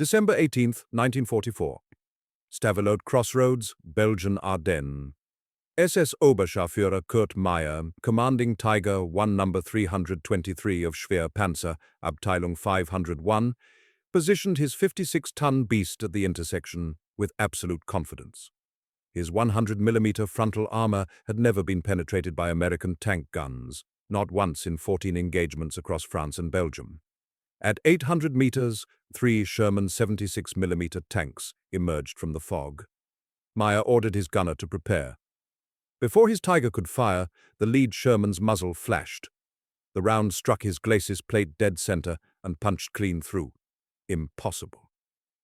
December 18, 1944. Stavelot Crossroads, Belgian Ardennes. SS Oberscharführer Kurt Meyer, commanding Tiger 1 No. 323 of Schwerpanzer, Abteilung 501, positioned his 56-ton beast at the intersection with absolute confidence. His 100mm frontal armor had never been penetrated by American tank guns, not once in 14 engagements across France and Belgium. At 800 meters, 3 Sherman 76mm tanks emerged from the fog. Meyer ordered his gunner to prepare. Before his Tiger could fire, the lead Sherman's muzzle flashed. The round struck his glacis plate dead center and punched clean through. Impossible.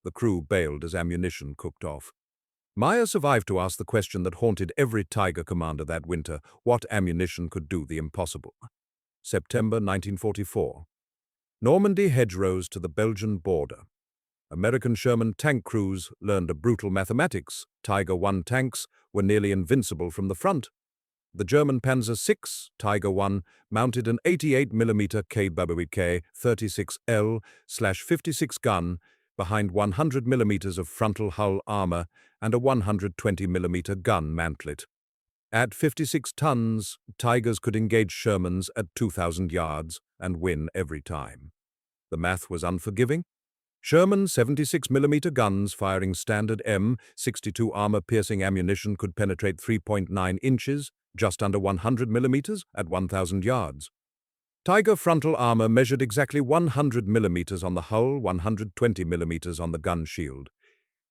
The crew bailed as ammunition cooked off. Meyer survived to ask the question that haunted every Tiger commander that winter: what ammunition could do the impossible? September 1944. Normandy hedgerows to the Belgian border. American Sherman tank crews learned a brutal mathematics. Tiger I tanks were nearly invincible from the front. The German Panzer VI Tiger I mounted an 88mm KBK 36L/56 gun behind 100mm of frontal hull armor and a 120mm gun mantlet. At 56 tons, Tigers could engage Shermans at 2,000 yards and win every time. The math was unforgiving. Sherman 76mm guns firing standard M92 armor-piercing ammunition could penetrate 3.9 inches, just under 100mm, at 1,000 yards. Tiger frontal armor measured exactly 100mm on the hull, 120mm on the gun shield.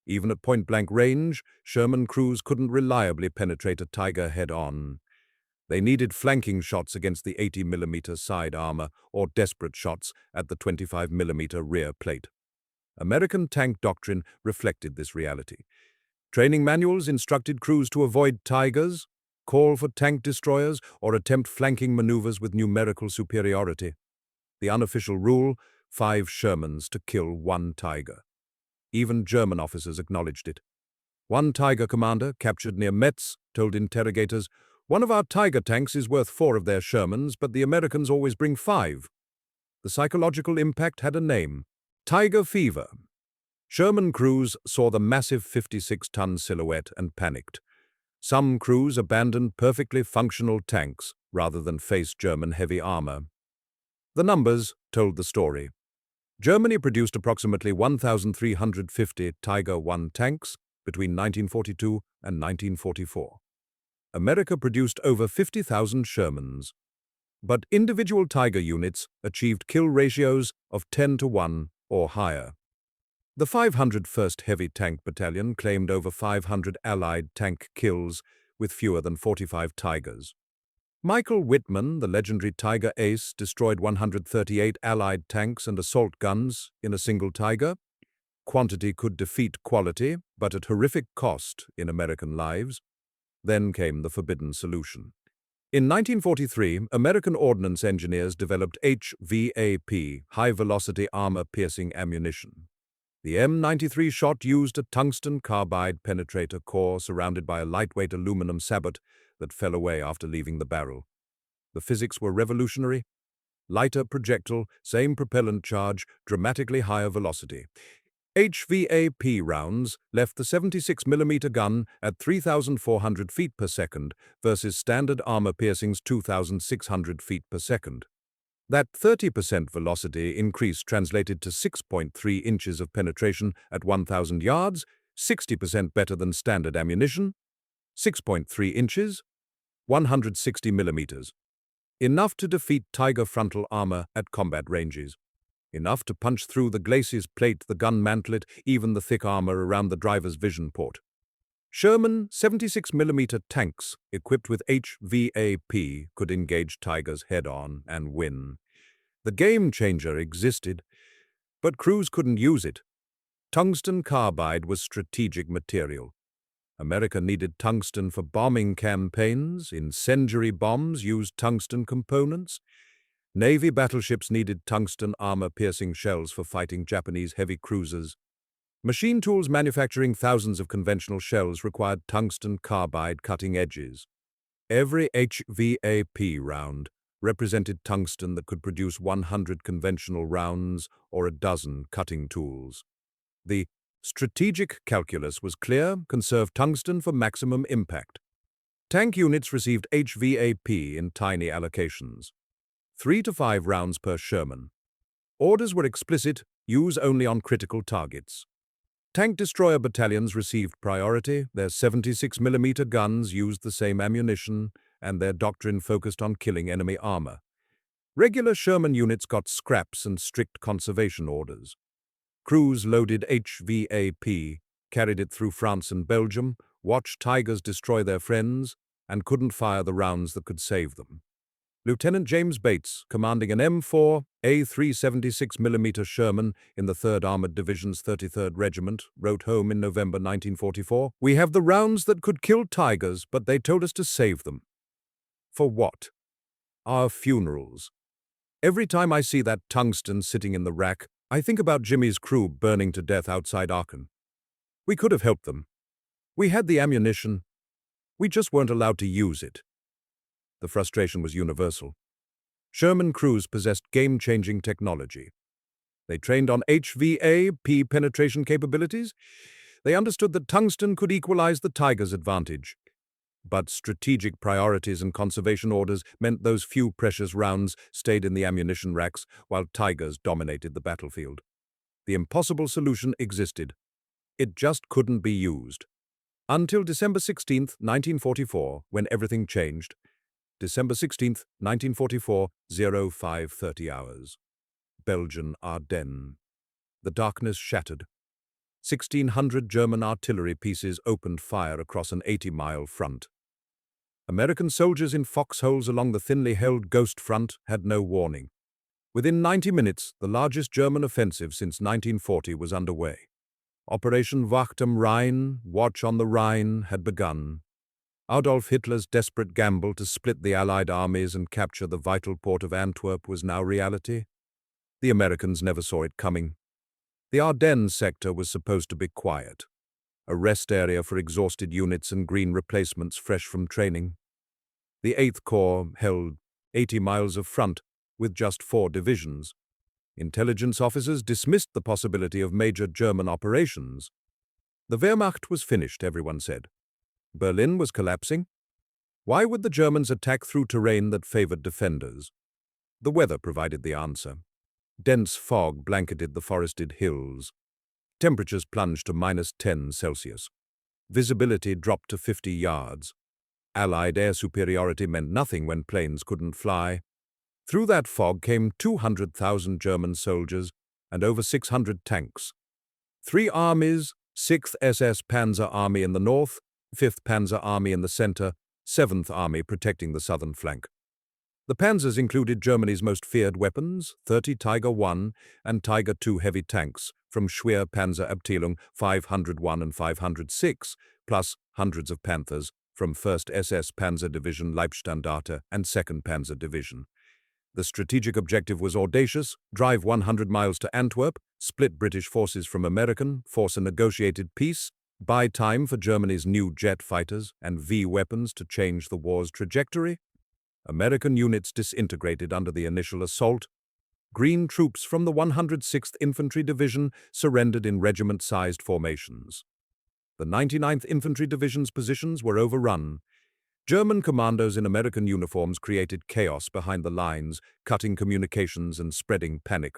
Even at point-blank range, Sherman crews couldn't reliably penetrate a Tiger head-on. They needed flanking shots against the 80mm side armor or desperate shots at the 25mm rear plate. American tank doctrine reflected this reality. Training manuals instructed crews to avoid Tigers, call for tank destroyers, or attempt flanking maneuvers with numerical superiority. The unofficial rule: 5 Shermans to kill 1 Tiger. Even German officers acknowledged it. One Tiger commander, captured near Metz, told interrogators, "One of our Tiger tanks is worth 4 of their Shermans, but the Americans always bring 5. The psychological impact had a name: Tiger fever. Sherman crews saw the massive 56-ton silhouette and panicked. Some crews abandoned perfectly functional tanks rather than face German heavy armor. The numbers told the story. Germany produced approximately 1,350 Tiger I tanks between 1942 and 1944. America produced over 50,000 Shermans. But individual Tiger units achieved kill ratios of 10-to-1 or higher. The 501st Heavy Tank Battalion claimed over 500 Allied tank kills with fewer than 45 Tigers. Michael Whitman, the legendary Tiger ace, destroyed 138 Allied tanks and assault guns in a single Tiger. Quantity could defeat quality, but at horrific cost in American lives. Then came the forbidden solution. In 1943, American ordnance engineers developed HVAP, high-velocity armor-piercing ammunition. The M93 shot used a tungsten carbide penetrator core surrounded by a lightweight aluminum sabot that fell away after leaving the barrel. The physics were revolutionary. Lighter projectile, same propellant charge, dramatically higher velocity. HVAP rounds left the 76mm gun at 3,400 feet per second versus standard armor-piercing's 2,600 feet per second. That 30% velocity increase translated to 6.3 inches of penetration at 1,000 yards, 60% better than standard ammunition. 6.3 inches, 160 millimeters. Enough to defeat Tiger frontal armor at combat ranges. Enough to punch through the glacis plate, the gun mantlet, even the thick armor around the driver's vision port. Sherman 76mm tanks equipped with HVAP could engage Tigers head-on and win. The game changer existed, but crews couldn't use it. Tungsten carbide was strategic material. America needed tungsten for bombing campaigns. Incendiary bombs used tungsten components. Navy battleships needed tungsten armor-piercing shells for fighting Japanese heavy cruisers. Machine tools manufacturing thousands of conventional shells required tungsten carbide cutting edges. Every HVAP round represented tungsten that could produce 100 conventional rounds or a dozen cutting tools. The strategic calculus was clear: conserve tungsten for maximum impact. Tank units received HVAP in tiny allocations, 3 to 5 rounds per Sherman. Orders were explicit: use only on critical targets. Tank destroyer battalions received priority. Their 76mm guns used the same ammunition, and their doctrine focused on killing enemy armor. Regular Sherman units got scraps and strict conservation orders. Crews loaded HVAP, carried it through France and Belgium, watched Tigers destroy their friends, and couldn't fire the rounds that could save them. Lieutenant James Bates, commanding an M4 A376mm Sherman in the 3rd Armored Division's 33rd Regiment, wrote home in November 1944, "We have the rounds that could kill Tigers, but they told us to save them." For what? Our funerals. Every time I see that tungsten sitting in the rack, I think about Jimmy's crew burning to death outside Ardennes. We could have helped them. We had the ammunition. We just weren't allowed to use it. The frustration was universal. Sherman crews possessed game-changing technology. They trained on HVAP penetration capabilities. They understood that tungsten could equalize the Tiger's advantage. But strategic priorities and conservation orders meant those few precious rounds stayed in the ammunition racks while Tigers dominated the battlefield. The impossible solution existed. It just couldn't be used. Until December 16, 1944, when everything changed. December 16, 1944, 05:30 hours. Belgian Ardennes. The darkness shattered. 1,600 German artillery pieces opened fire across an 80-mile front. American soldiers in foxholes along the thinly held Ghost Front had no warning. Within 90 minutes, the largest German offensive since 1940 was underway. Operation Wacht am Rhein, Watch on the Rhine, had begun. Adolf Hitler's desperate gamble to split the Allied armies and capture the vital port of Antwerp was now reality. The Americans never saw it coming. The Ardennes sector was supposed to be quiet, a rest area for exhausted units and green replacements fresh from training. The 8th Corps held 80 miles of front with just 4 divisions. Intelligence officers dismissed the possibility of major German operations. The Wehrmacht was finished, everyone said. Berlin was collapsing. Why would the Germans attack through terrain that favored defenders? The weather provided the answer. Dense fog blanketed the forested hills. Temperatures plunged to -10°C. Visibility dropped to 50 yards. Allied air superiority meant nothing when planes couldn't fly. Through that fog came 200,000 German soldiers and over 600 tanks. 3 armies, 6th SS Panzer Army in the north, 5th Panzer Army in the center, 7th Army protecting the southern flank. The panzers included Germany's most feared weapons, 30 Tiger I and Tiger II heavy tanks from Schwer Panzerabteilung 501 and 506, plus hundreds of Panthers from 1st SS Panzer Division Leibstandarte and 2nd Panzer Division. The strategic objective was audacious: drive 100 miles to Antwerp, split British forces from American, force a negotiated peace, buy time for Germany's new jet fighters and V weapons to change the war's trajectory. American units disintegrated under the initial assault. Green troops from the 106th Infantry Division surrendered in regiment-sized formations. The 99th Infantry Division's positions were overrun. German commandos in American uniforms created chaos behind the lines, cutting communications and spreading panic.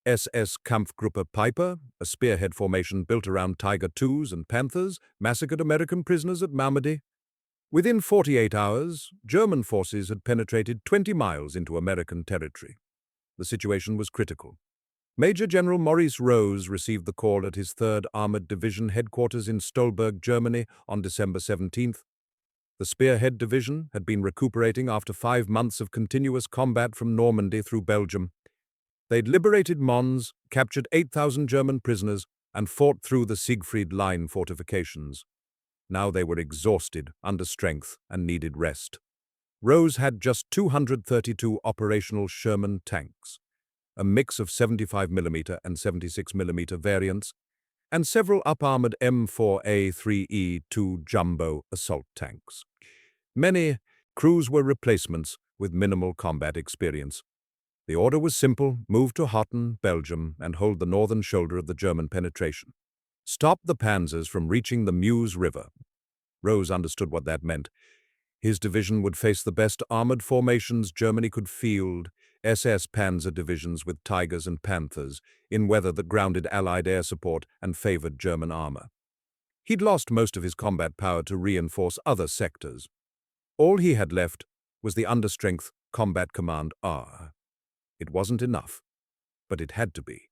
SS Kampfgruppe Piper, a spearhead formation built around Tiger IIs and Panthers, massacred American prisoners at Malmedy. Within 48 hours, German forces had penetrated 20 miles into American territory. The situation was critical. Major General Maurice Rose received the call at his 3rd Armored Division headquarters in Stolberg, Germany, on December 17th. The Spearhead Division had been recuperating after 5 months of continuous combat from Normandy through Belgium. They'd liberated Mons, captured 8,000 German prisoners, and fought through the Siegfried Line fortifications. Now they were exhausted, under strength, and needed rest. Rose had just 232 operational Sherman tanks, a mix of 75mm and 76mm variants, and several up-armored M4A3E2 jumbo assault tanks. Many crews were replacements with minimal combat experience. The order was simple: move to Hotten, Belgium, and hold the northern shoulder of the German penetration. Stop the panzers from reaching the Meuse River. Rose understood what that meant. His division would face the best armored formations Germany could field, SS Panzer divisions with Tigers and Panthers, in weather that grounded Allied air support and favored German armor. He'd lost most of his combat power to reinforce other sectors. All he had left was the understrength Combat Command R. It wasn't enough, but it had to be.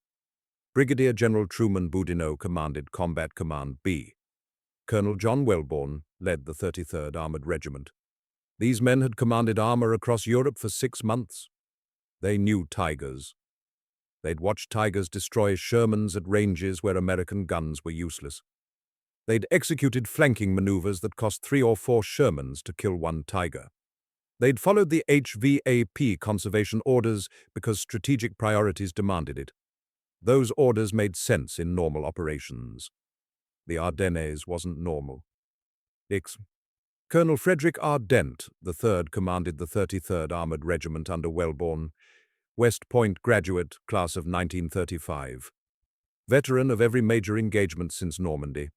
Brigadier General Truman Boudinot commanded Combat Command B. Colonel John Wellborn led the 33rd Armored Regiment. These men had commanded armor across Europe for 6 months. They knew Tigers. They'd watched Tigers destroy Shermans at ranges where American guns were useless. They'd executed flanking maneuvers that cost 3 or 4 Shermans to kill 1 Tiger. They'd followed the HVAP conservation orders because strategic priorities demanded it. Those orders made sense in normal operations. The Ardennes wasn't normal. Colonel Frederick R. Dent, the 3rd, commanded the 33rd Armored Regiment under Wellborn, West Point graduate, class of 1935. Veteran of every major engagement since Normandy.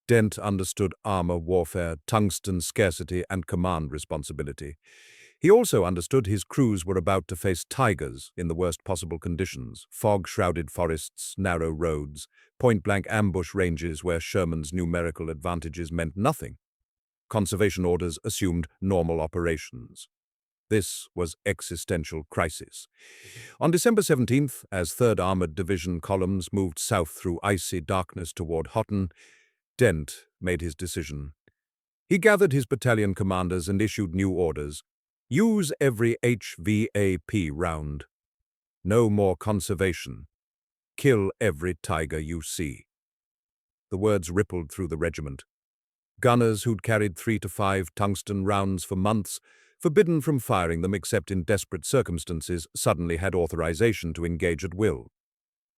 Dent understood armor warfare, tungsten scarcity, and command responsibility. He also understood his crews were about to face Tigers in the worst possible conditions: fog-shrouded forests, narrow roads, point-blank ambush ranges where Sherman's numerical advantages meant nothing. Conservation orders assumed normal operations. This was existential crisis. On December 17th, as 3rd Armored Division columns moved south through icy darkness toward Hotten, Dent made his decision. He gathered his battalion commanders and issued new orders. Use every HVAP round. No more conservation. Kill every Tiger you see. The words rippled through the regiment. Gunners who'd carried 3 to 5 tungsten rounds for months, forbidden from firing them except in desperate circumstances, suddenly had authorization to engage at will.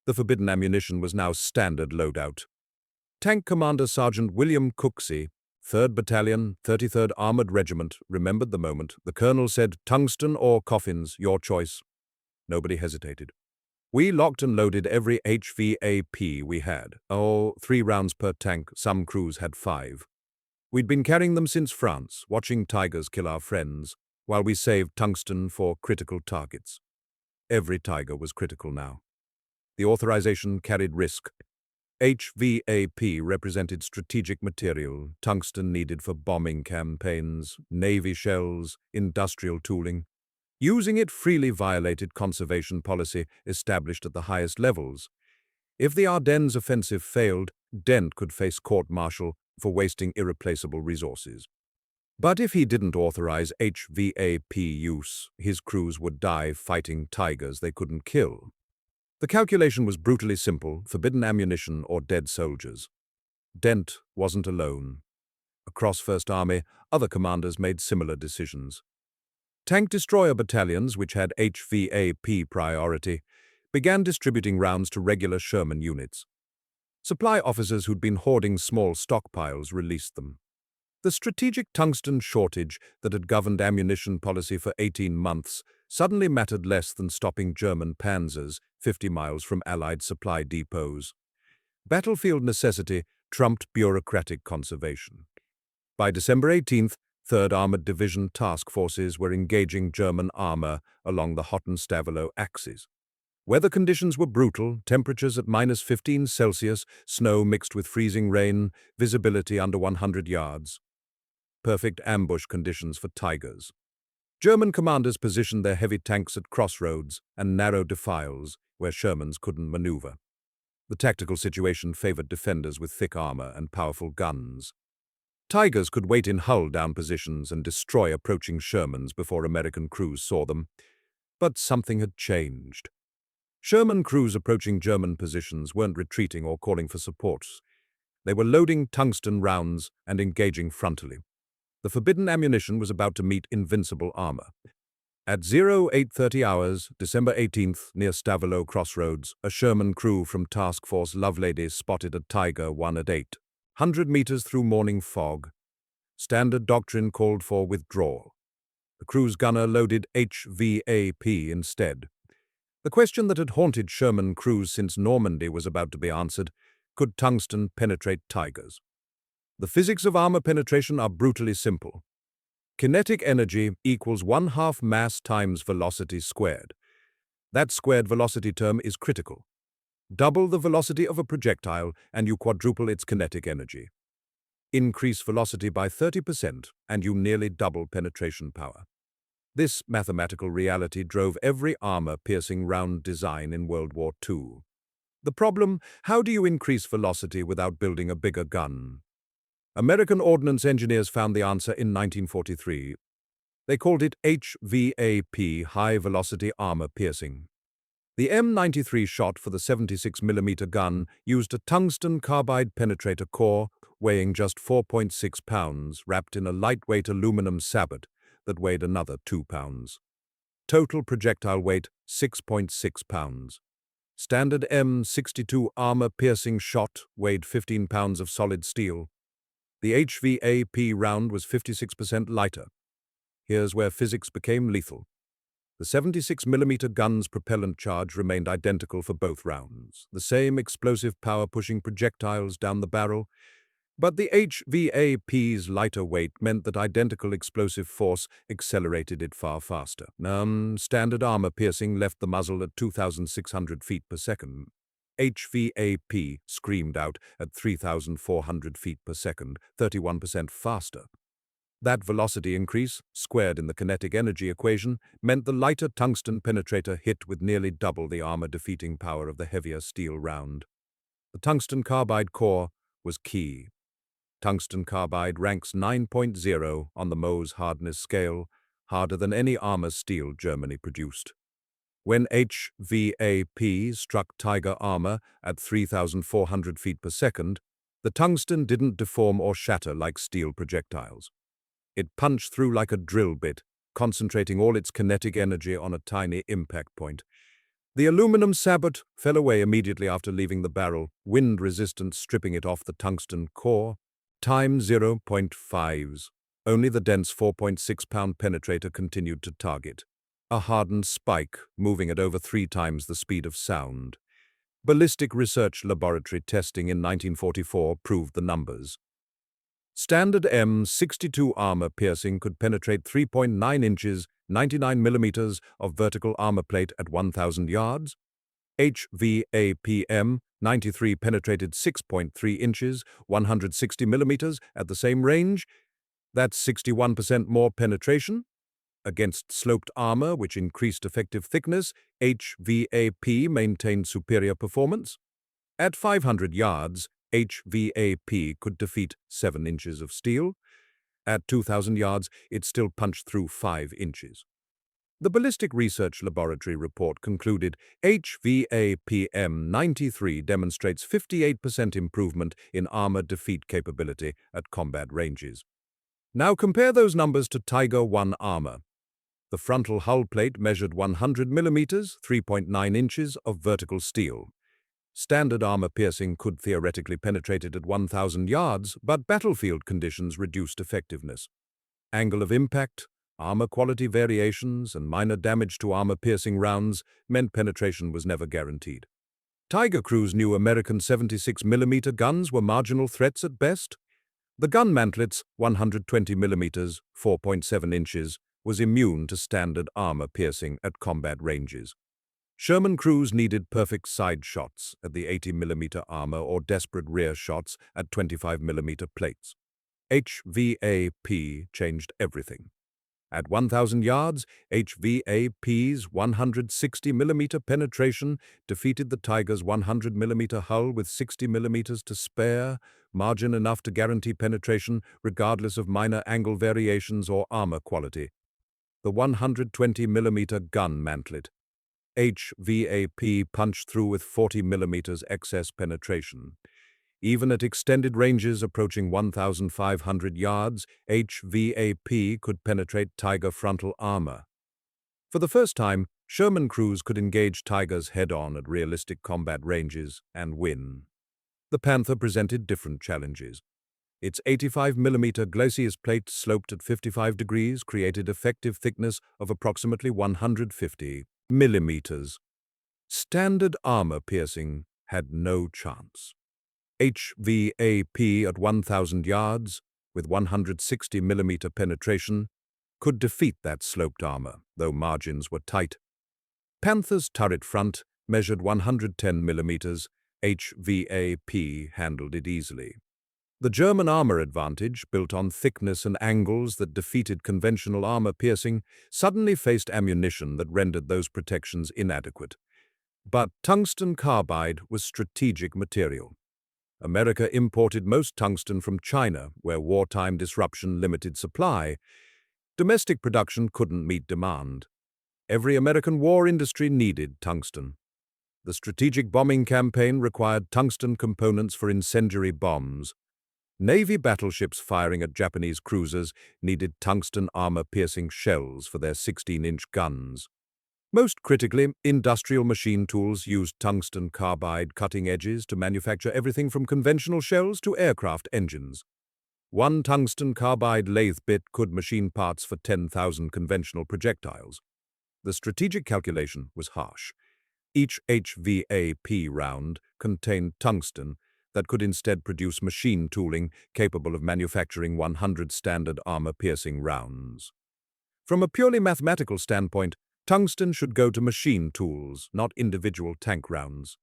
The forbidden ammunition was now standard loadout. Tank Commander Sergeant William Cooksey, 3rd Battalion, 33rd Armored Regiment, remembered the moment. The colonel said, "Tungsten or coffins, your choice." Nobody hesitated. We locked and loaded every HVAP we had. 3 rounds per tank, some crews had 5. We'd been carrying them since France, watching Tigers kill our friends, while we saved tungsten for critical targets. Every Tiger was critical now. The authorization carried risk. HVAP represented strategic material, tungsten needed for bombing campaigns, Navy shells, industrial tooling. Using it freely violated conservation policy established at the highest levels. If the Ardennes offensive failed, Dent could face court-martial for wasting irreplaceable resources. But if he didn't authorize HVAP use, his crews would die fighting Tigers they couldn't kill. The calculation was brutally simple: forbidden ammunition or dead soldiers. Dent wasn't alone. Across First Army, other commanders made similar decisions. Tank destroyer battalions, which had HVAP priority, began distributing rounds to regular Sherman units. Supply officers who'd been hoarding small stockpiles released them. The strategic tungsten shortage that had governed ammunition policy for 18 months suddenly mattered less than stopping German panzers 50 miles from Allied supply depots. Battlefield necessity trumped bureaucratic conservation. By December 18th, 3rd Armored Division task forces were engaging German armor along the Hotten-Stavelot axis. Weather conditions were brutal: temperatures at -15 Celsius, snow mixed with freezing rain, visibility under 100 yards. Perfect ambush conditions for Tigers. German commanders positioned their heavy tanks at crossroads and narrow defiles where Shermans couldn't maneuver. The tactical situation favored defenders with thick armor and powerful guns. Tigers could wait in hull-down positions and destroy approaching Shermans before American crews saw them. But something had changed. Sherman crews approaching German positions weren't retreating or calling for support. They were loading tungsten rounds and engaging frontally. The forbidden ammunition was about to meet invincible armor. At 0830 hours, December 18th, near Stavelot Crossroads, a Sherman crew from Task Force Lovelady spotted a Tiger 1 at 800 meters through morning fog. Standard doctrine called for withdrawal. The crew's gunner loaded HVAP instead. The question that had haunted Sherman crews since Normandy was about to be answered: could tungsten penetrate tigers? The physics of armor penetration are brutally simple. Kinetic energy equals 1/2 mass times velocity squared. That squared velocity term is critical. Double the velocity of a projectile and you quadruple its kinetic energy. Increase velocity by 30% and you nearly double penetration power. This mathematical reality drove every armor-piercing round design in World War II. The problem: how do you increase velocity without building a bigger gun? American ordnance engineers found the answer in 1943. They called it HVAP, High-Velocity Armor-Piercing. The M93 shot for the 76mm gun used a tungsten carbide penetrator core weighing just 4.6 pounds wrapped in a lightweight aluminum sabot that weighed another 2 pounds. Total projectile weight 6.6 pounds. Standard M62 armor-piercing shot weighed 15 pounds of solid steel. The HVAP round was 56% lighter. Here's where physics became lethal. The 76mm gun's propellant charge remained identical for both rounds, the same explosive power pushing projectiles down the barrel, but the HVAP's lighter weight meant that identical explosive force accelerated it far faster. Standard armor-piercing left the muzzle at 2,600 feet per second. HVAP screamed out at 3,400 feet per second, 31% faster. That velocity increase, squared in the kinetic energy equation, meant the lighter tungsten penetrator hit with nearly double the armor-defeating power of the heavier steel round. The tungsten carbide core was key. Tungsten carbide ranks 9.0 on the Mohs hardness scale, harder than any armor steel Germany produced. When HVAP struck Tiger armor at 3,400 feet per second, the tungsten didn't deform or shatter like steel projectiles. It punched through like a drill bit, concentrating all its kinetic energy on a tiny impact point. The aluminum sabot fell away immediately after leaving the barrel, wind resistance stripping it off the tungsten core. Time 0.5s. Only the dense 4.6-pound penetrator continued to target. A hardened spike, moving at over 3 times the speed of sound. Ballistic Research Laboratory testing in 1944 proved the numbers. Standard M62 armor-piercing could penetrate 3.9 inches, 99 millimeters of vertical armor plate at 1,000 yards. HVAP M93 penetrated 6.3 inches, 160 millimeters at the same range. That's 61% more penetration. Against sloped armor, which increased effective thickness, HVAP maintained superior performance. At 500 yards, HVAP could defeat 7 inches of steel. At 2,000 yards, it still punched through 5 inches. The Ballistic Research Laboratory report concluded HVAP M93 demonstrates 58% improvement in armor defeat capability at combat ranges. Now compare those numbers to Tiger I armor. The frontal hull plate measured 100 millimeters, 3.9 inches of vertical steel. Standard armor-piercing could theoretically penetrate it at 1,000 yards, but battlefield conditions reduced effectiveness. Angle of impact, armor quality variations, and minor damage to armor-piercing rounds meant penetration was never guaranteed. Tiger crews knew American 76mm guns were marginal threats at best. The gun mantlet's 120 millimeters, 4.7 inches, was immune to standard armor-piercing at combat ranges. Sherman crews needed perfect side shots at the 80mm armor or desperate rear shots at 25mm plates. HVAP changed everything. At 1,000 yards, HVAP's 160mm penetration defeated the Tiger's 100mm hull with 60mm to spare, margin enough to guarantee penetration regardless of minor angle variations or armor quality. The 120mm gun mantlet. HVAP punched through with 40mm excess penetration. Even at extended ranges approaching 1,500 yards, HVAP could penetrate Tiger frontal armor. For the first time, Sherman crews could engage Tigers head-on at realistic combat ranges and win. The Panther presented different challenges. Its 85mm glacis plate sloped at 55 degrees created effective thickness of approximately 150 millimeters. Standard armor-piercing had no chance. HVAP at 1,000 yards, with 160 mm penetration, could defeat that sloped armor, though margins were tight. Panther's turret front measured 110 mm. HVAP handled it easily. The German armor advantage, built on thickness and angles that defeated conventional armor-piercing, suddenly faced ammunition that rendered those protections inadequate. But tungsten carbide was strategic material. America imported most tungsten from China, where wartime disruption limited supply. Domestic production couldn't meet demand. Every American war industry needed tungsten. The strategic bombing campaign required tungsten components for incendiary bombs. Navy battleships firing at Japanese cruisers needed tungsten armor-piercing shells for their 16-inch guns. Most critically, industrial machine tools used tungsten carbide cutting edges to manufacture everything from conventional shells to aircraft engines. One tungsten carbide lathe bit could machine parts for 10,000 conventional projectiles. The strategic calculation was harsh. Each HVAP round contained tungsten that could instead produce machine tooling capable of manufacturing 100 standard armor-piercing rounds. From a purely mathematical standpoint, tungsten should go to machine tools, not individual tank rounds.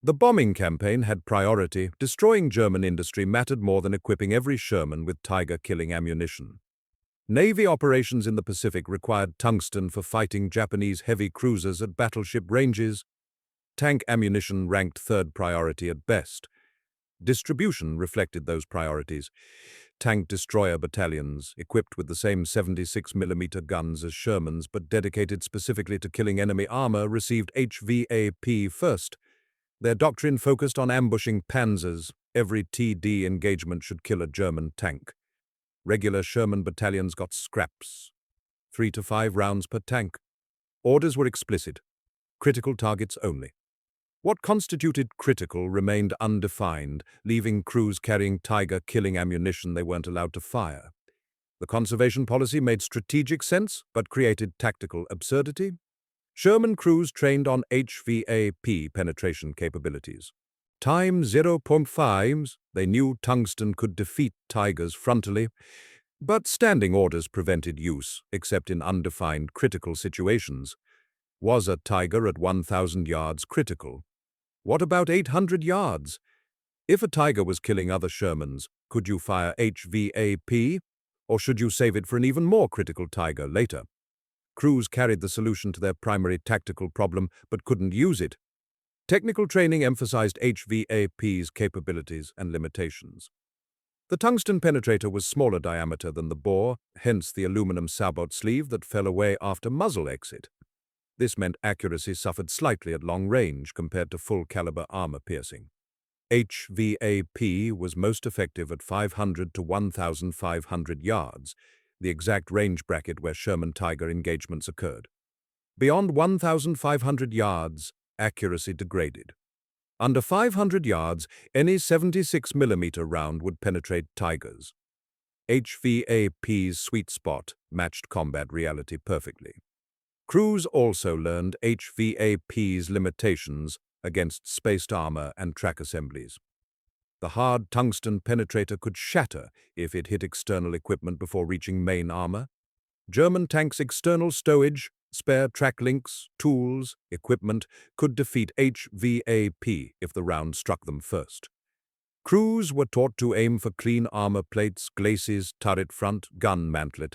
The bombing campaign had priority. Destroying German industry mattered more than equipping every Sherman with Tiger-killing ammunition. Navy operations in the Pacific required tungsten for fighting Japanese heavy cruisers at battleship ranges. Tank ammunition ranked third priority at best. Distribution reflected those priorities. Tank destroyer battalions, equipped with the same 76 mm guns as Shermans but dedicated specifically to killing enemy armor, received HVAP first. Their doctrine focused on ambushing panzers. Every TD engagement should kill a German tank. Regular Sherman battalions got scraps. 3 to 5 rounds per tank. Orders were explicit. Critical targets only. What constituted critical remained undefined, leaving crews carrying Tiger-killing ammunition they weren't allowed to fire. The conservation policy made strategic sense, but created tactical absurdity. Sherman crews trained on HVAP penetration capabilities. Time 0.5s, they knew tungsten could defeat Tigers frontally, but standing orders prevented use, except in undefined critical situations. Was a Tiger at 1,000 yards critical? What about 800 yards? If a Tiger was killing other Shermans, could you fire HVAP? Or should you save it for an even more critical Tiger later? Crews carried the solution to their primary tactical problem, but couldn't use it. Technical training emphasized HVAP's capabilities and limitations. The tungsten penetrator was smaller diameter than the bore, hence the aluminum sabot sleeve that fell away after muzzle exit. This meant accuracy suffered slightly at long range compared to full-caliber armor-piercing. HVAP was most effective at 500 to 1,500 yards, the exact range bracket where Sherman Tiger engagements occurred. Beyond 1,500 yards, accuracy degraded. Under 500 yards, any 76 mm round would penetrate Tigers. HVAP's sweet spot matched combat reality perfectly. Crews also learned HVAP's limitations against spaced armor and track assemblies. The hard tungsten penetrator could shatter if it hit external equipment before reaching main armor. German tanks' external stowage, spare track links, tools, equipment could defeat HVAP if the round struck them first. Crews were taught to aim for clean armor plates, glacis, turret front, gun mantlet.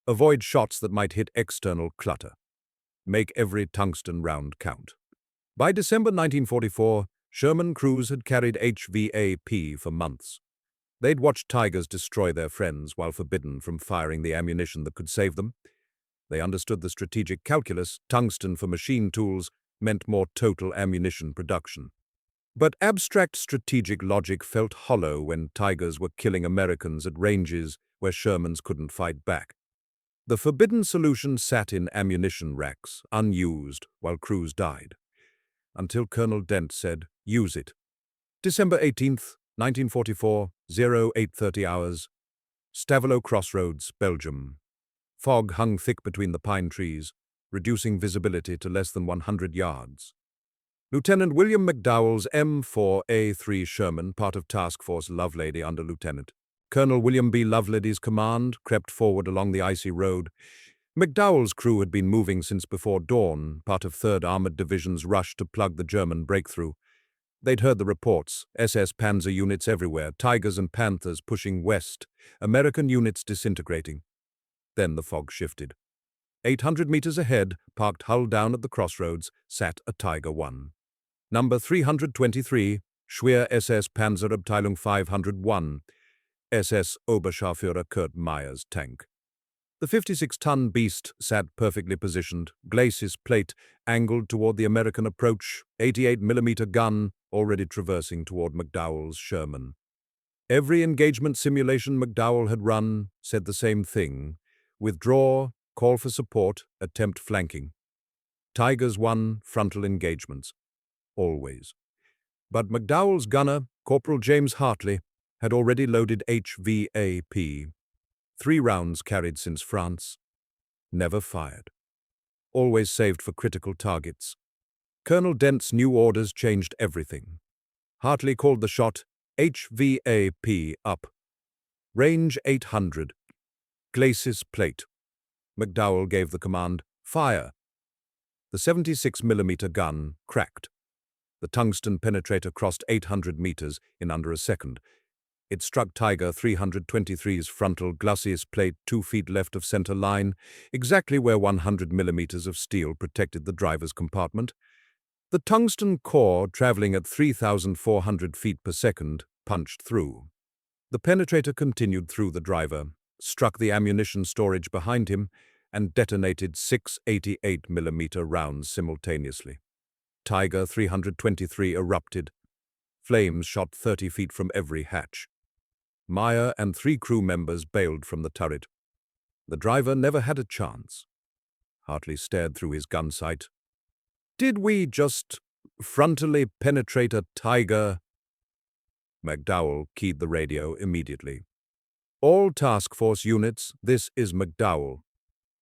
Avoid shots that might hit external clutter. Make every tungsten round count. By December 1944, Sherman crews had carried HVAP for months. They'd watched Tigers destroy their friends while forbidden from firing the ammunition that could save them. They understood the strategic calculus. Tungsten for machine tools meant more total ammunition production. But abstract strategic logic felt hollow when Tigers were killing Americans at ranges where Shermans couldn't fight back. The forbidden solution sat in ammunition racks, unused, while crews died. Until Colonel Dent said, "Use it." December 18th, 1944, 0830 hours. Stavelot crossroads, Belgium. Fog hung thick between the pine trees, reducing visibility to less than 100 yards. Lieutenant William McDowell's M4A3 Sherman, part of Task Force Lovelady under Lieutenant Colonel William B. Lovelady's command, crept forward along the icy road. McDowell's crew had been moving since before dawn, part of 3rd Armored Division's rush to plug the German breakthrough. They'd heard the reports, SS Panzer units everywhere, Tigers and Panthers pushing west, American units disintegrating. Then the fog shifted. 800 meters ahead, parked hull down at the crossroads, sat a Tiger 1. Number 323, Schwer SS Panzerabteilung 501, SS Oberscharführer Kurt Meyer's tank. The 56-ton beast sat perfectly positioned, glacis plate angled toward the American approach, 88mm gun already traversing toward McDowell's Sherman. Every engagement simulation McDowell had run said the same thing: withdraw, call for support, attempt flanking. Tigers won frontal engagements. Always. But McDowell's gunner, Corporal James Hartley, had already loaded HVAP. 3 rounds carried since France. Never fired. Always saved for critical targets. Colonel Dent's new orders changed everything. Hartley called the shot HVAP up. Range 800. Glacis plate. McDowell gave the command, fire. The 76mm gun cracked. The tungsten penetrator crossed 800 meters in under a second. It struck Tiger 323's frontal glacis plate 2 feet left of center line, exactly where 100 millimeters of steel protected the driver's compartment. The tungsten-cored, traveling at 3,400 feet per second, punched through. The penetrator continued through the driver, struck the ammunition storage behind him, and detonated 6 88mm rounds simultaneously. Tiger 323 erupted. Flames shot 30 feet from every hatch. Meyer and 3 crew members bailed from the turret. The driver never had a chance. Hartley stared through his gun sight. Did we just frontally penetrate a Tiger? McDowell keyed the radio immediately. All task force units, this is McDowell.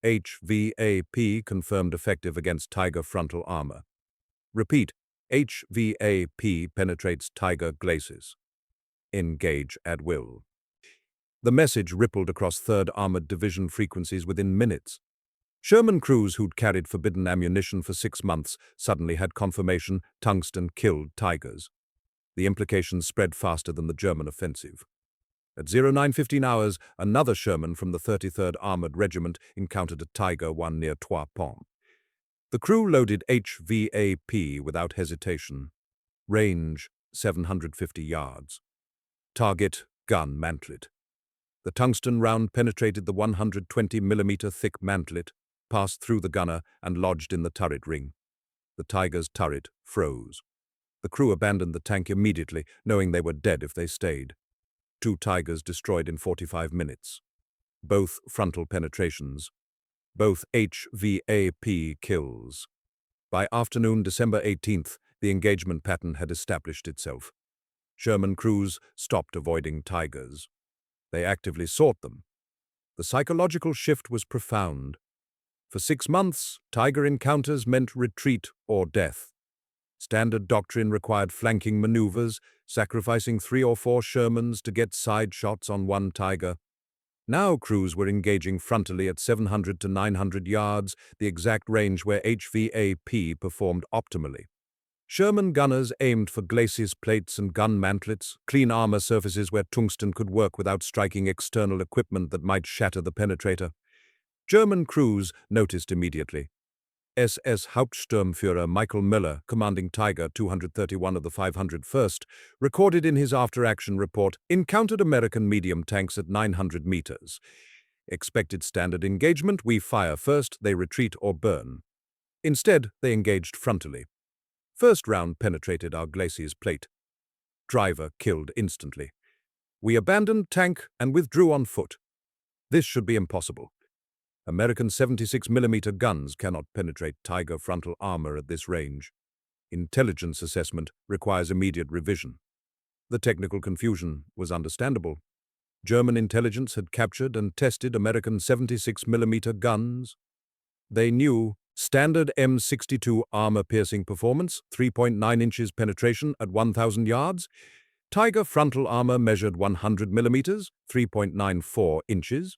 HVAP confirmed effective against Tiger frontal armor. Repeat, HVAP penetrates Tiger glacis. Engage at will. The message rippled across 3rd Armored Division frequencies within minutes. Sherman crews who'd carried forbidden ammunition for 6 months suddenly had confirmation tungsten killed Tigers. The implications spread faster than the German offensive. At 09:15 hours, another Sherman from the 33rd Armored Regiment encountered a Tiger 1 near Trois Ponts. The crew loaded HVAP without hesitation. Range 750 yards. Target, gun mantlet. The tungsten round penetrated the 120mm thick mantlet, passed through the gunner, and lodged in the turret ring. The Tiger's turret froze. The crew abandoned the tank immediately, knowing they were dead if they stayed. 2 Tigers destroyed in 45 minutes. Both frontal penetrations. Both HVAP kills. By afternoon, December 18th, the engagement pattern had established itself. Sherman crews stopped avoiding Tigers. They actively sought them. The psychological shift was profound. For 6 months, Tiger encounters meant retreat or death. Standard doctrine required flanking maneuvers, sacrificing 3 or 4 Shermans to get side shots on 1 Tiger. Now crews were engaging frontally at 700 to 900 yards, the exact range where HVAP performed optimally. Sherman gunners aimed for glacis plates and gun mantlets, clean armor surfaces where tungsten could work without striking external equipment that might shatter the penetrator. German crews noticed immediately. SS Hauptsturmführer Michael Müller, commanding Tiger 231 of the 501st, recorded in his after-action report, encountered American medium tanks at 900 meters. Expected standard engagement, we fire first, they retreat or burn. Instead, they engaged frontally. First round penetrated our glacis plate. Driver killed instantly. We abandoned tank and withdrew on foot. This should be impossible. American 76mm guns cannot penetrate Tiger frontal armor at this range. Intelligence assessment requires immediate revision. The technical confusion was understandable. German intelligence had captured and tested American 76mm guns. They knew Standard M92 armor-piercing performance, 3.9 inches penetration at 1,000 yards. Tiger frontal armor measured 100 millimeters, 3.94 inches.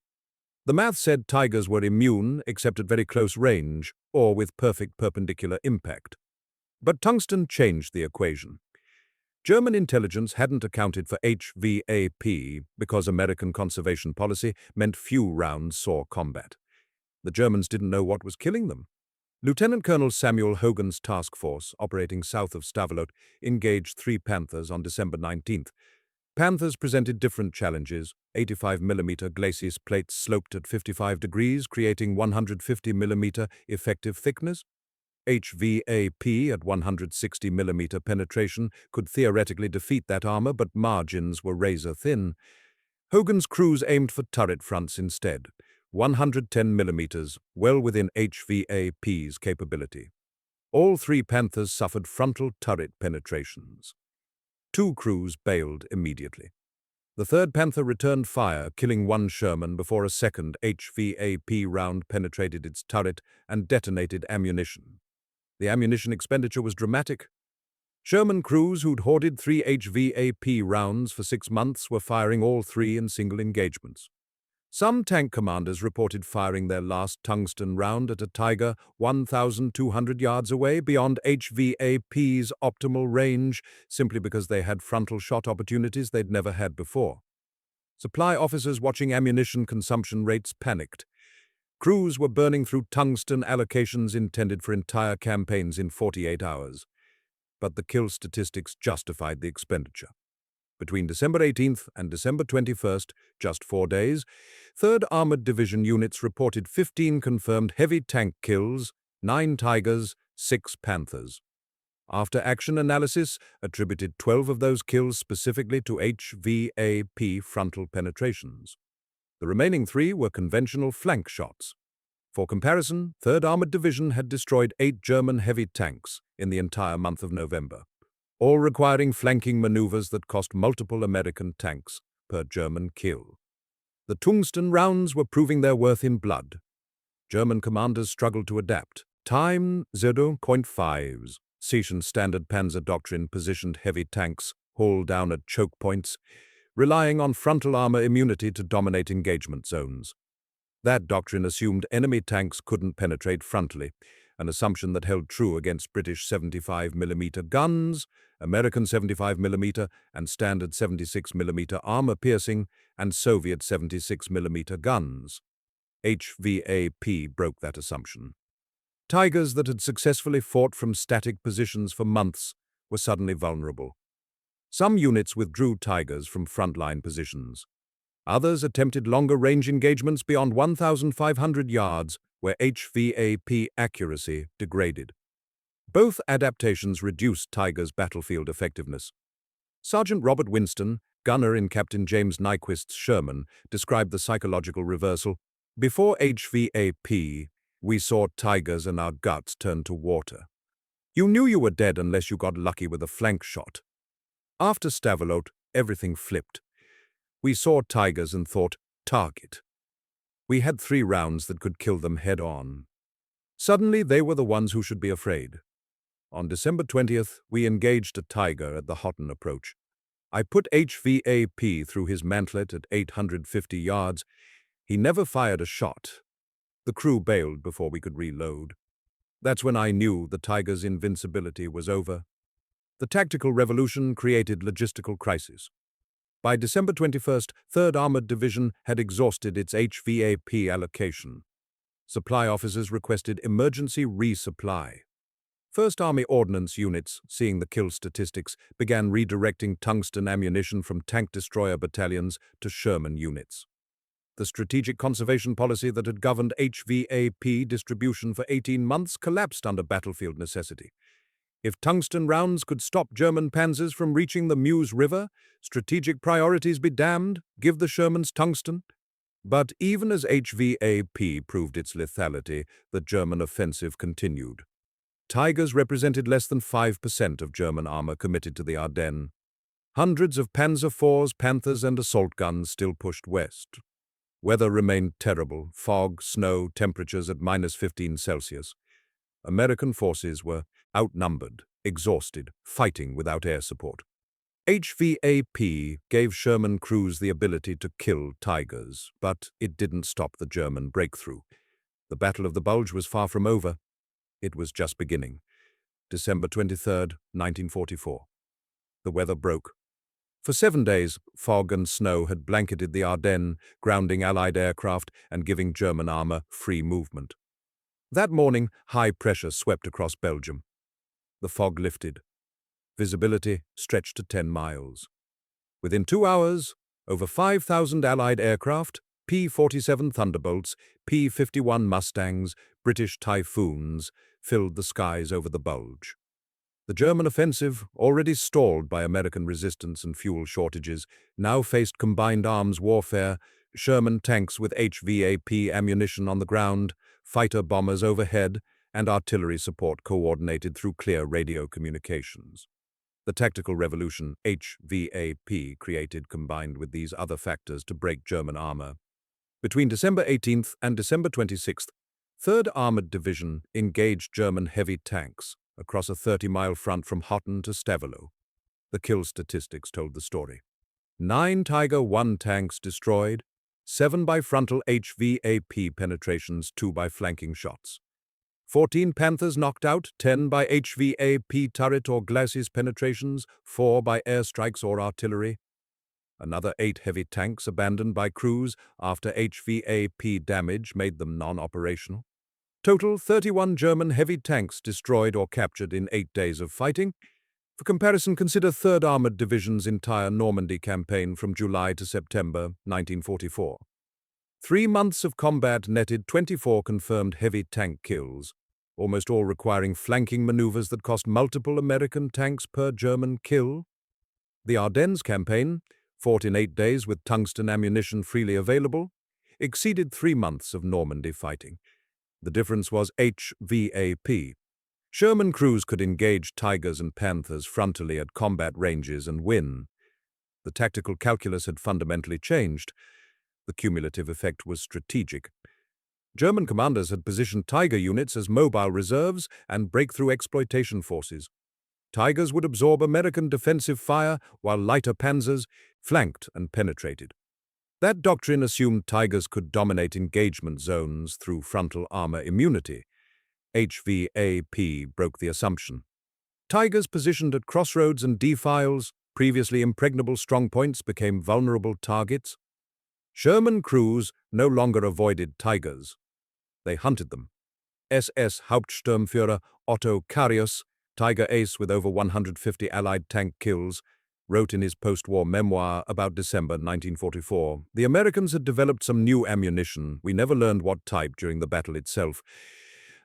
The math said tigers were immune except at very close range or with perfect perpendicular impact. But tungsten changed the equation. German intelligence hadn't accounted for HVAP because American conservation policy meant few rounds saw combat. The Germans didn't know what was killing them. Lieutenant Colonel Samuel Hogan's task force, operating south of Stavelot, engaged 3 Panthers on December 19th. Panthers presented different challenges. 85mm glacis plates sloped at 55 degrees, creating 150mm effective thickness. HVAP at 160mm penetration could theoretically defeat that armor, but margins were razor-thin. Hogan's crews aimed for turret fronts instead. 110mm, well within HVAP's capability. All 3 Panthers suffered frontal turret penetrations. 2 crews bailed immediately. The 3rd Panther returned fire, killing 1 Sherman before a second HVAP round penetrated its turret and detonated ammunition. The ammunition expenditure was dramatic. Sherman crews who'd hoarded 3 HVAP rounds for 6 months were firing all 3 in single engagements. Some tank commanders reported firing their last tungsten round at a Tiger 1,200 yards away beyond HVAP's optimal range simply because they had frontal shot opportunities they'd never had before. Supply officers watching ammunition consumption rates panicked. Crews were burning through tungsten allocations intended for entire campaigns in 48 hours. But the kill statistics justified the expenditure. Between December 18th and December 21st, just 4 days, 3rd Armored Division units reported 15 confirmed heavy tank kills, 9 Tigers, 6 Panthers. After-action analysis attributed 12 of those kills specifically to HVAP frontal penetrations. The remaining 3 were conventional flank shots. For comparison, 3rd Armored Division had destroyed 8 German heavy tanks in the entire month of November, all requiring flanking maneuvers that cost multiple American tanks per German kill. The tungsten rounds were proving their worth in blood. German commanders struggled to adapt. Time 0.5s. Sechon's standard panzer doctrine positioned heavy tanks, hauled down at choke points, relying on frontal armor immunity to dominate engagement zones. That doctrine assumed enemy tanks couldn't penetrate frontally, an assumption that held true against British 75mm guns, American 75mm and standard 76mm armor-piercing, and Soviet 76mm guns. HVAP broke that assumption. Tigers that had successfully fought from static positions for months were suddenly vulnerable. Some units withdrew Tigers from frontline positions. Others attempted longer-range engagements beyond 1,500 yards, where HVAP accuracy degraded. Both adaptations reduced Tiger's battlefield effectiveness. Sergeant Robert Winston, gunner in Captain James Nyquist's Sherman, described the psychological reversal. Before HVAP, we saw Tigers and our guts turn to water. You knew you were dead unless you got lucky with a flank shot. After Stavelot, everything flipped. We saw Tigers and thought, target. We had 3 rounds that could kill them head-on. Suddenly, they were the ones who should be afraid. On December 20th, we engaged a Tiger at the Houghton approach. I put HVAP through his mantlet at 850 yards. He never fired a shot. The crew bailed before we could reload. That's when I knew the Tiger's invincibility was over. The tactical revolution created logistical crisis. By December 21st, 3rd Armored Division had exhausted its HVAP allocation. Supply officers requested emergency resupply. 1st Army Ordnance units, seeing the kill statistics, began redirecting tungsten ammunition from tank destroyer battalions to Sherman units. The strategic conservation policy that had governed HVAP distribution for 18 months collapsed under battlefield necessity. If tungsten rounds could stop German panzers from reaching the Meuse River, strategic priorities be damned, give the Shermans tungsten. But even as HVAP proved its lethality, the German offensive continued. Tigers represented less than 5% of German armor committed to the Ardennes. Hundreds of Panzer IVs, Panthers, and assault guns still pushed west. Weather remained terrible, fog, snow, temperatures at -15 Celsius. American forces were outnumbered, exhausted, fighting without air support. HVAP gave Sherman crews the ability to kill Tigers, but it didn't stop the German breakthrough. The Battle of the Bulge was far from over. It was just beginning. December 23, 1944. The weather broke. For 7 days, fog and snow had blanketed the Ardennes, grounding Allied aircraft and giving German armor free movement. That morning, high pressure swept across Belgium. The fog lifted. Visibility stretched to 10 miles. Within 2 hours, over 5,000 Allied aircraft, P-47 Thunderbolts, P-51 Mustangs, British Typhoons, filled the skies over the Bulge. The German offensive, already stalled by American resistance and fuel shortages, now faced combined arms warfare, Sherman tanks with HVAP ammunition on the ground, fighter bombers overhead, and artillery support coordinated through clear radio communications. The tactical revolution HVAP created combined with these other factors to break German armor. Between December 18th and December 26th, 3rd Armored Division engaged German heavy tanks across a 30-mile front from Hotten to Stavelot. The kill statistics told the story. 9 Tiger I tanks destroyed, 7 by frontal HVAP penetrations, 2 by flanking shots. 14 Panthers knocked out, 10 by HVAP turret or glacis penetrations, 4 by airstrikes or artillery. Another 8 heavy tanks abandoned by crews after HVAP damage made them non-operational. Total 31 German heavy tanks destroyed or captured in 8 days of fighting. For comparison, consider 3rd Armored Division's entire Normandy campaign from July to September 1944. 3 months of combat netted 24 confirmed heavy tank kills, almost all requiring flanking maneuvers that cost multiple American tanks per German kill. The Ardennes campaign, fought in 8 days with tungsten ammunition freely available, exceeded 3 months of Normandy fighting. The difference was HVAP. Sherman crews could engage Tigers and Panthers frontally at combat ranges and win. The tactical calculus had fundamentally changed. The cumulative effect was strategic. German commanders had positioned Tiger units as mobile reserves and breakthrough exploitation forces. Tigers would absorb American defensive fire, while lighter panzers flanked and penetrated. That doctrine assumed Tigers could dominate engagement zones through frontal armor immunity. HVAP broke the assumption. Tigers positioned at crossroads and defiles, previously impregnable strongpoints, became vulnerable targets. Sherman crews no longer avoided Tigers. They hunted them. SS Hauptsturmführer Otto Carius, Tiger ace with over 150 Allied tank kills, wrote in his post-war memoir about December 1944, "The Americans had developed some new ammunition. We never learned what type during the battle itself.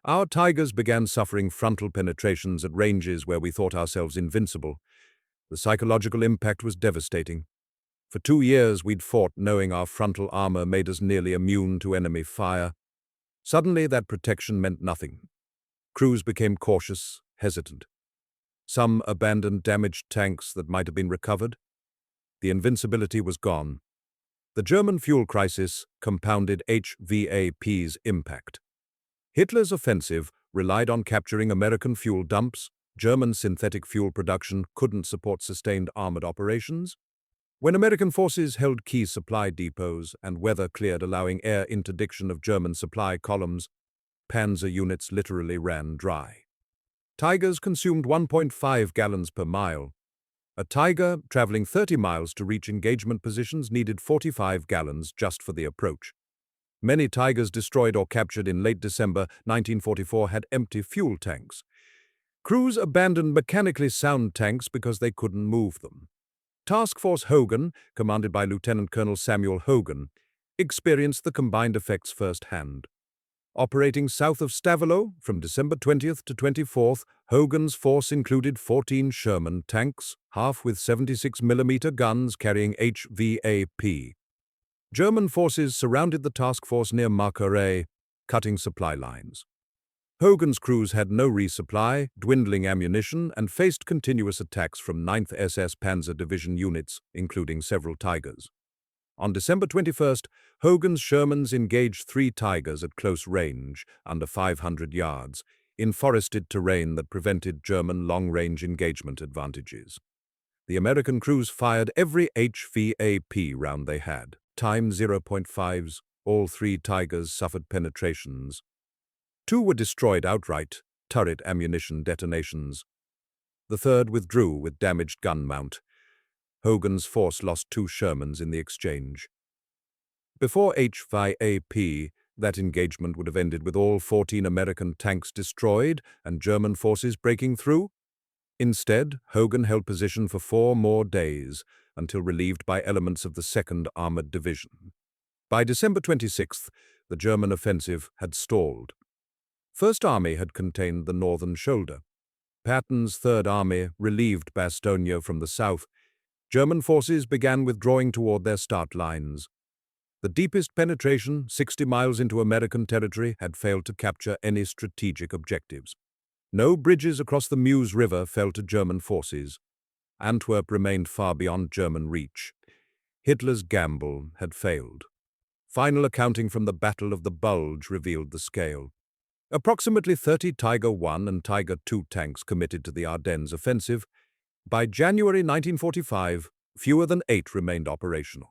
Our Tigers began suffering frontal penetrations at ranges where we thought ourselves invincible. The psychological impact was devastating. For 2 years we'd fought knowing our frontal armor made us nearly immune to enemy fire. Suddenly that protection meant nothing. Crews became cautious, hesitant. Some abandoned damaged tanks that might have been recovered. The invincibility was gone. The German fuel crisis compounded HVAP's impact. Hitler's offensive relied on capturing American fuel dumps. German synthetic fuel production couldn't support sustained armored operations. When American forces held key supply depots and weather cleared, allowing air interdiction of German supply columns, panzer units literally ran dry. Tigers consumed 1.5 gallons per mile. A Tiger traveling 30 miles to reach engagement positions needed 45 gallons just for the approach. Many Tigers destroyed or captured in late December 1944 had empty fuel tanks. Crews abandoned mechanically sound tanks because they couldn't move them. Task Force Hogan, commanded by Lieutenant Colonel Samuel Hogan, experienced the combined effects firsthand. Operating south of Stavelot from December 20th to 24th, Hogan's force included 14 Sherman tanks, half with 76mm guns carrying HVAP. German forces surrounded the task force near Marcoret, cutting supply lines. Hogan's crews had no resupply, dwindling ammunition, and faced continuous attacks from 9th SS Panzer Division units, including several Tigers. On December 21st, Hogan's Shermans engaged 3 Tigers at close range, under 500 yards. in forested terrain that prevented German long-range engagement advantages. The American crews fired every HVAP round they had, time 0.5s. All 3 Tigers suffered penetrations. 2 were destroyed outright, turret ammunition detonations. The 3rd withdrew with damaged gun mount. Hogan's force lost 2 Shermans in the exchange. Before HVAP, that engagement would have ended with all 14 American tanks destroyed and German forces breaking through. Instead, Hogan held position for 4 more days, until relieved by elements of the 2nd Armored Division. By December 26th, the German offensive had stalled. First Army had contained the northern shoulder. Patton's Third Army relieved Bastogne from the south. German forces began withdrawing toward their start lines. The deepest penetration, 60 miles into American territory, had failed to capture any strategic objectives. No bridges across the Meuse River fell to German forces. Antwerp remained far beyond German reach. Hitler's gamble had failed. Final accounting from the Battle of the Bulge revealed the scale. Approximately 30 Tiger I and Tiger II tanks committed to the Ardennes offensive. By January 1945, fewer than 8 remained operational.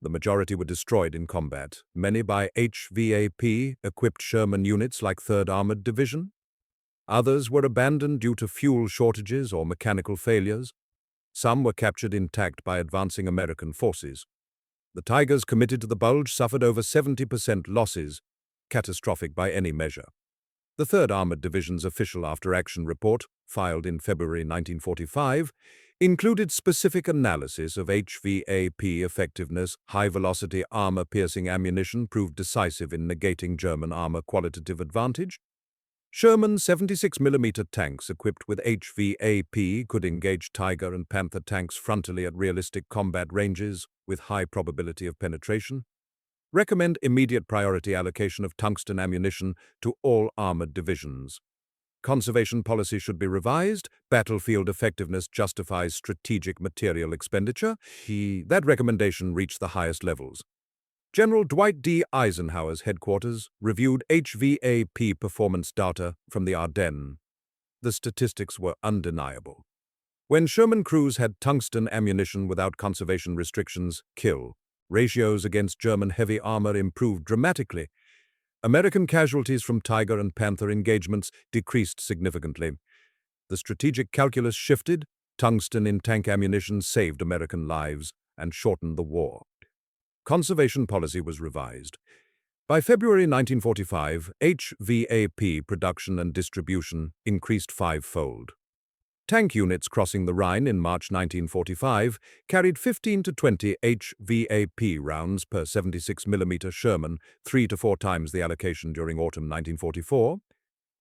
The majority were destroyed in combat, many by HVAP-equipped Sherman units like 3rd Armored Division. Others were abandoned due to fuel shortages or mechanical failures. Some were captured intact by advancing American forces. The Tigers committed to the Bulge suffered over 70% losses, catastrophic by any measure. The 3rd Armored Division's official after-action report, filed in February 1945, included specific analysis of HVAP effectiveness. High-velocity armor-piercing ammunition proved decisive in negating German armor qualitative advantage. Sherman 76mm tanks equipped with HVAP could engage Tiger and Panther tanks frontally at realistic combat ranges with high probability of penetration. Recommend immediate priority allocation of tungsten ammunition to all armored divisions. Conservation policy should be revised. Battlefield effectiveness justifies strategic material expenditure. That recommendation reached the highest levels. General Dwight D. Eisenhower's headquarters reviewed HVAP performance data from the Ardennes. The statistics were undeniable. When Sherman crews had tungsten ammunition without conservation restrictions, kill ratios against German heavy armor improved dramatically. American casualties from Tiger and Panther engagements decreased significantly. The strategic calculus shifted. Tungsten in tank ammunition saved American lives and shortened the war. Conservation policy was revised. By February 1945, HVAP production and distribution increased 5-fold. Tank units crossing the Rhine in March 1945 carried 15 to 20 HVAP rounds per 76mm Sherman, 3 to 4 times the allocation during autumn 1944.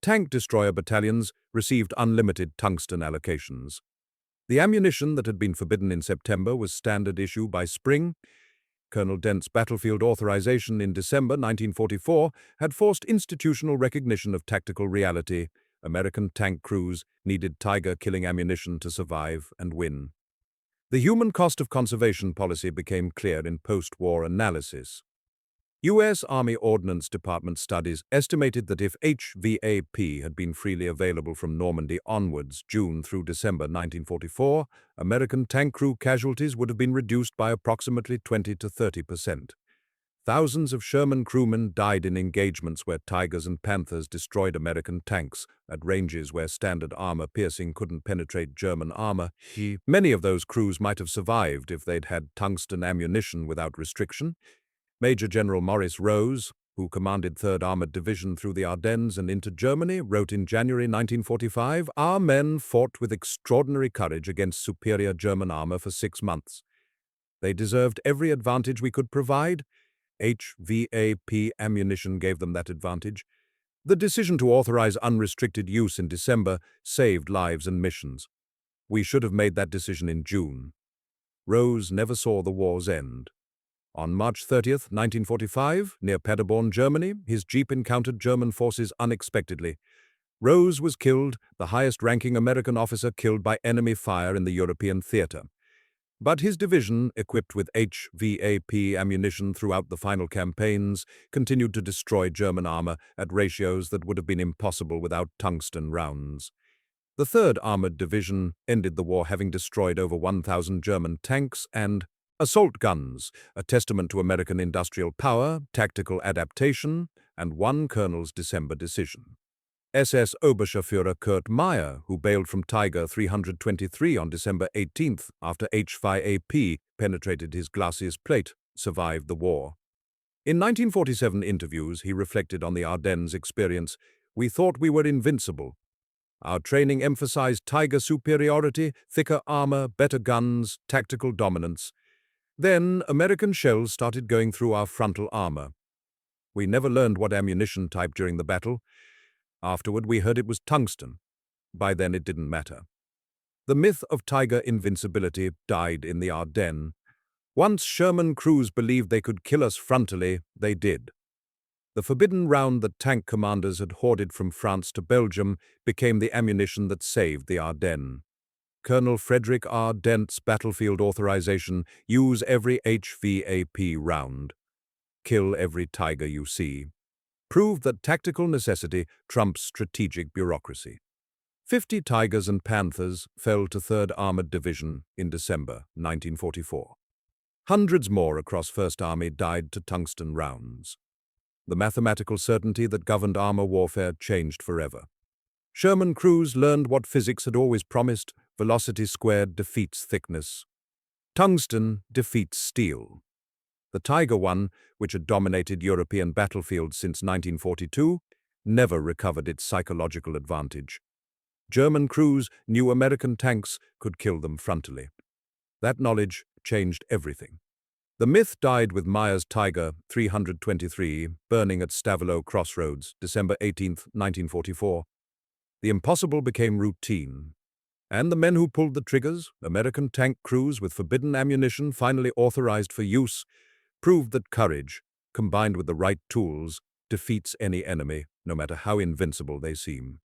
Tank destroyer battalions received unlimited tungsten allocations. The ammunition that had been forbidden in September was standard issue by spring. Colonel Dent's battlefield authorization in December 1944 had forced institutional recognition of tactical reality. American tank crews needed Tiger-killing ammunition to survive and win. The human cost of conservation policy became clear in post-war analysis. U.S. Army Ordnance Department studies estimated that if HVAP had been freely available from Normandy onwards, June through December 1944, American tank crew casualties would have been reduced by approximately 20 to 30%. Thousands of Sherman crewmen died in engagements where Tigers and Panthers destroyed American tanks at ranges where standard armor-piercing couldn't penetrate German armor. Many of those crews might have survived if they'd had tungsten ammunition without restriction. Major General Maurice Rose, who commanded 3rd Armored Division through the Ardennes and into Germany, wrote in January 1945, "Our men fought with extraordinary courage against superior German armor for 6 months. They deserved every advantage we could provide. HVAP ammunition gave them that advantage. The decision to authorize unrestricted use in December saved lives and missions. We should have made that decision in June." Rose never saw the war's end. On March 30, 1945, near Paderborn, Germany, his jeep encountered German forces unexpectedly. Rose was killed, the highest-ranking American officer killed by enemy fire in the European theater. But his division, equipped with HVAP ammunition throughout the final campaigns, continued to destroy German armor at ratios that would have been impossible without tungsten rounds. The 3rd Armored Division ended the war having destroyed over 1,000 German tanks and assault guns, a testament to American industrial power, tactical adaptation, and one colonel's December decision. SS Oberscharführer Kurt Meyer, who bailed from Tiger 323 on December 18th after HVAP penetrated his glacis plate, survived the war. In 1947 interviews, he reflected on the Ardennes experience. "We thought we were invincible. Our training emphasized Tiger superiority, thicker armor, better guns, tactical dominance. Then American shells started going through our frontal armor. We never learned what ammunition type during the battle. Afterward, we heard it was tungsten. By then, it didn't matter." The myth of Tiger invincibility died in the Ardennes. Once Sherman crews believed they could kill us frontally, they did. The forbidden round that tank commanders had hoarded from France to Belgium became the ammunition that saved the Ardennes. Colonel Frederick R. Dent's battlefield authorization: use every HVAP round. Kill every Tiger you see, proved that tactical necessity trumps strategic bureaucracy. 50 Tigers and Panthers fell to 3rd Armored Division in December 1944. Hundreds more across 1st Army died to tungsten rounds. The mathematical certainty that governed armor warfare changed forever. Sherman crews learned what physics had always promised: velocity squared defeats thickness. Tungsten defeats steel. The Tiger I, which had dominated European battlefields since 1942, never recovered its psychological advantage. German crews knew American tanks could kill them frontally. That knowledge changed everything. The myth died with Meyer's Tiger 323 burning at Stavelot crossroads, December 18, 1944. The impossible became routine. And the men who pulled the triggers, American tank crews with forbidden ammunition finally authorized for use, proved that courage, combined with the right tools, defeats any enemy, no matter how invincible they seem.